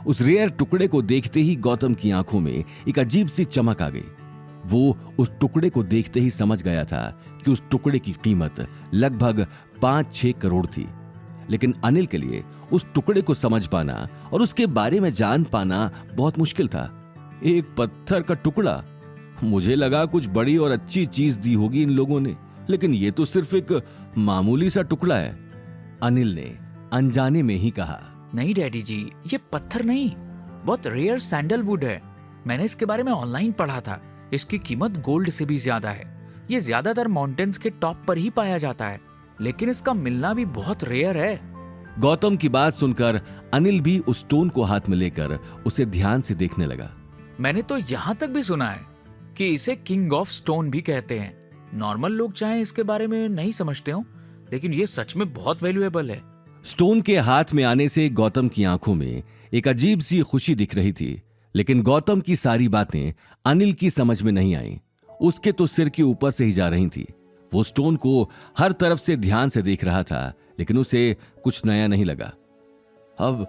उस रेयर टुकड़े को देखते ही गौतम की आंखों में एक अजीब सी चमक आ गई। वो उस टुकड़े को देखते ही समझ गया था कि उस टुकड़े की कीमत लगभग 5-6 करोड़ थी। लेकिन अनिल के लिए उस टुकड़े को समझ पाना और उसके बारे में जान पाना बहुत मुश्किल था। एक पत्थर का टुकड़ा, मुझे लगा कुछ बड़ी और अच्छी चीज दी होगी इन लोगों ने, लेकिन ये तो सिर्फ एक मामूली सा टुकड़ा है। अनिल ने अनजाने में ही कहा, नहीं डैडी जी, ये पत्थर नहीं, बहुत रेयर सैंडलवुड है। मैंने इसके बारे में ऑनलाइन पढ़ा था। इसकी कीमत गोल्ड से भी ज्यादा है। ये ज्यादातर माउंटेन्स के टॉप पर ही पाया जाता है, लेकिन इसका मिलना भी बहुत रेयर है। गौतम की बात सुनकर अनिल भी उस स्टोन को हाथ में लेकर उसे ध्यान से देखने लगा। मैंने तो यहाँ तक भी सुना है कि इसे किंग ऑफ स्टोन भी कहते हैं। नॉर्मल लोग चाहे इसके बारे में नहीं समझते हो, लेकिन ये सच में बहुत वैल्यूएबल है। स्टोन के हाथ में आने से गौतम की आंखों में एक अजीब सी खुशी दिख रही थी, लेकिन गौतम की सारी बातें अनिल की समझ में नहीं आई। उसके तो सिर के ऊपर से ही जा रही थी। वो स्टोन को हर तरफ से ध्यान से देख रहा था, लेकिन उसे कुछ नया नहीं लगा। अब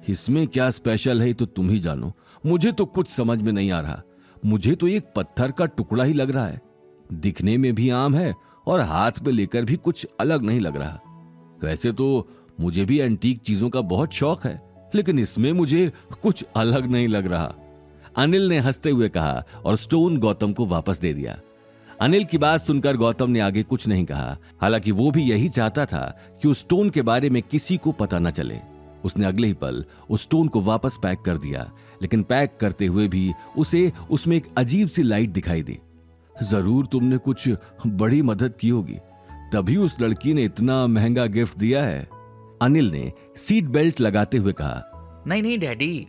इसमें क्या स्पेशल है तो तुम ही जानो, मुझे तो कुछ समझ में नहीं आ रहा। मुझे तो एक पत्थर का टुकड़ा ही लग रहा है। दिखने में भी आम है और हाथ में लेकर भी कुछ अलग नहीं लग रहा। वैसे तो मुझे भी एंटीक चीजों का बहुत शौक है, लेकिन इसमें मुझे कुछ अलग नहीं लग रहा। अनिल ने हंसते हुए कहा और स्टोन गौतम को वापस दे दिया। अनिल की बात सुनकर गौतम ने आगे कुछ नहीं कहा। हालांकि वो भी यही चाहता था कि उस स्टोन के बारे में किसी को पता न चले। उसने अगले ही पल उस स्टोन को वापस पैक कर दिया, लेकिन पैक करते हुए भी उसे उसमें एक अजीब सी लाइट दिखाई दी। जरूर तुमने कुछ बड़ी मदद की होगी, तभी उस लड़की ने इतना महंगा गिफ्ट दिया है। अनिल ने सीट बेल्ट लगाते हुए कहा। नहीं नहीं डैडी,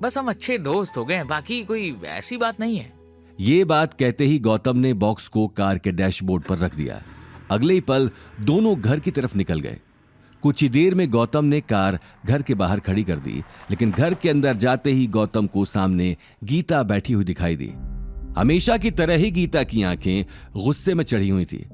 बस हम अच्छे दोस्त हो गए, बाकी कोई ऐसी बात नहीं है। ये बात कहते ही गौतम ने बॉक्स को कार के डैशबोर्ड पर रख दिया। अगले ही पल दोनों घर की तरफ निकल गए। कुछ ही देर में गौतम ने कार घर के बाहर खड़ी कर दी, लेकिन घर के अंदर जाते ही गौतम को सामने गीता बैठी हुई दिखाई दी। हमेशा की तरह ही गीता की आंखें गुस्से में चढ़ी हुई थी।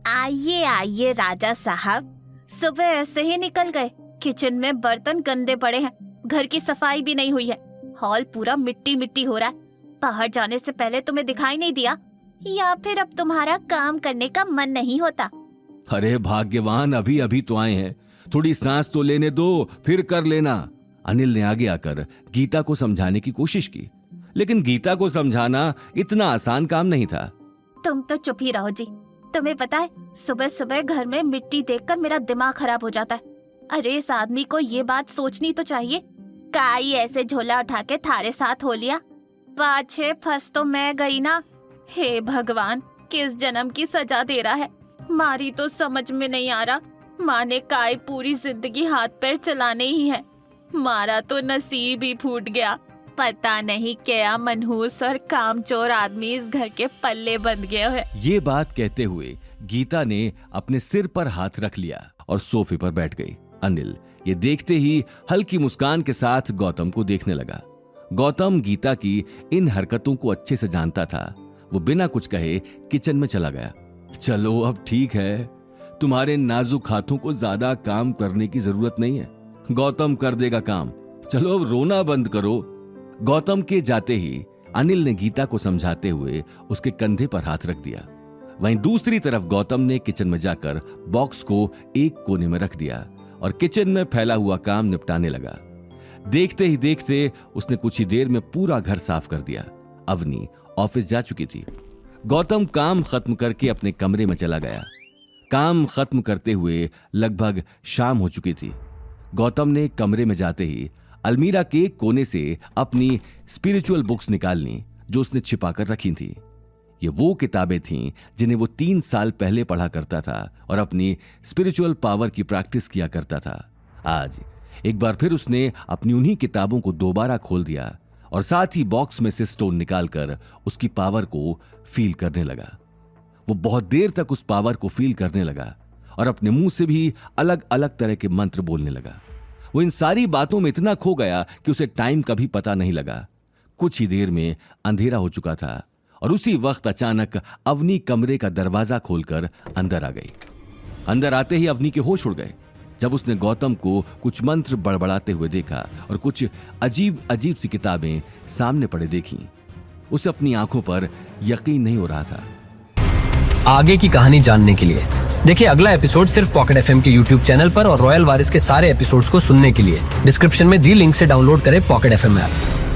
आइए आइए राजा साहब, सुबह ऐसे ही निकल गए। किचन में बर्तन गंदे पड़े हैं, घर की सफाई भी नहीं हुई है, हॉल पूरा मिट्टी मिट्टी हो रहा है। बाहर जाने से पहले तुम्हें दिखाई नहीं दिया, या फिर अब तुम्हारा काम करने का मन नहीं होता? अरे भाग्यवान, अभी अभी तो आए हैं, थोड़ी सांस तो लेने दो, फिर कर लेना। अनिल ने आगे आकर गीता को समझाने की कोशिश की, लेकिन गीता को समझाना इतना आसान काम नहीं था। तुम तो चुप ही रहो जी। तुम्हें पता है, सुबह सुबह घर में मिट्टी देखकर मेरा दिमाग खराब हो जाता है। अरे इस आदमी को ये बात सोचनी तो चाहिए, काई ऐसे झोला उठा के थारे साथ हो लिया। 5-6 फंस तो मैं गई ना। हे भगवान, किस जन्म की सजा दे रहा है। मारी तो समझ में नहीं आ रहा। माँ ने काय पूरी जिंदगी हाथ पैर चलाने ही है, मारा तो नसीब ही फूट गया। पता नहीं क्या मनहूस और कामचोर आदमी इस घर के पल्ले बंध गया है। ये बात कहते हुए गीता ने अपने सिर पर हाथ रख लिया और सोफे पर बैठ गई। अनिल ये देखते ही हल्की मुस्कान के साथ गौतम को देखने लगा। गौतम गीता की इन हरकतों को अच्छे से जानता था। वो बिना कुछ कहे किचन में चला गया। चलो अब ठीक है, तुम्हारे नाजुक हाथों को ज्यादा काम करने की जरूरत नहीं है, गौतम कर देगा काम। चलो अब रोना बंद करो। गौतम के जाते ही अनिल ने गीता को समझाते हुए उसके कंधे पर हाथ रख दिया। वहीं दूसरी तरफ गौतम ने किचन में जाकर बॉक्स को एक कोने में रख दिया और किचन में फैला हुआ काम निपटाने लगा। देखते ही देखते उसने कुछ ही देर में पूरा घर साफ कर दिया। अवनी ऑफिस जा चुकी थी। गौतम काम खत्म करके अपने कमरे में चला गया। काम खत्म करते हुए लगभग शाम हो चुकी थी। गौतम ने कमरे में जाते ही अलमीरा के कोने से अपनी स्पिरिचुअल बुक्स निकाल ली जो उसने छिपा कर रखी थी। ये वो किताबें थीं जिन्हें वो 3 साल पहले पढ़ा करता था और अपनी स्पिरिचुअल पावर की प्रैक्टिस किया करता था। आज एक बार फिर उसने अपनी उन्हीं किताबों को दोबारा खोल दिया और साथ ही बॉक्स में से स्टोन निकालकर उसकी पावर को फील करने लगा। वो बहुत देर तक उस पावर को फील करने लगा और अपने मुंह से भी अलग अलग तरह के मंत्र बोलने लगा। वो इन सारी बातों में इतना खो गया कि उसे टाइम का भी पता नहीं लगा। कुछ ही देर में अंधेरा हो चुका था और उसी वक्त अचानक अवनी कमरे का दरवाजा खोलकर अंदर आ गई। अंदर आते ही अवनी के होश उड़ गए। जब उसने गौतम को कुछ मंत्र बड़बड़ाते हुए देखा और कुछ अजीब अजीब सी किताबें सामने पड़े देखी, उसे अपनी आंखों पर यकीन नहीं हो रहा था। आगे की कहानी जानने के लिए देखिए अगला एपिसोड सिर्फ पॉकेट एफएम के यूट्यूब चैनल पर और रॉयल वारिस के सारे एपिसोड्स को सुनने के लिए डिस्क्रिप्शन में दी लिंक से डाउनलोड करें पॉकेट एफएम ऐप।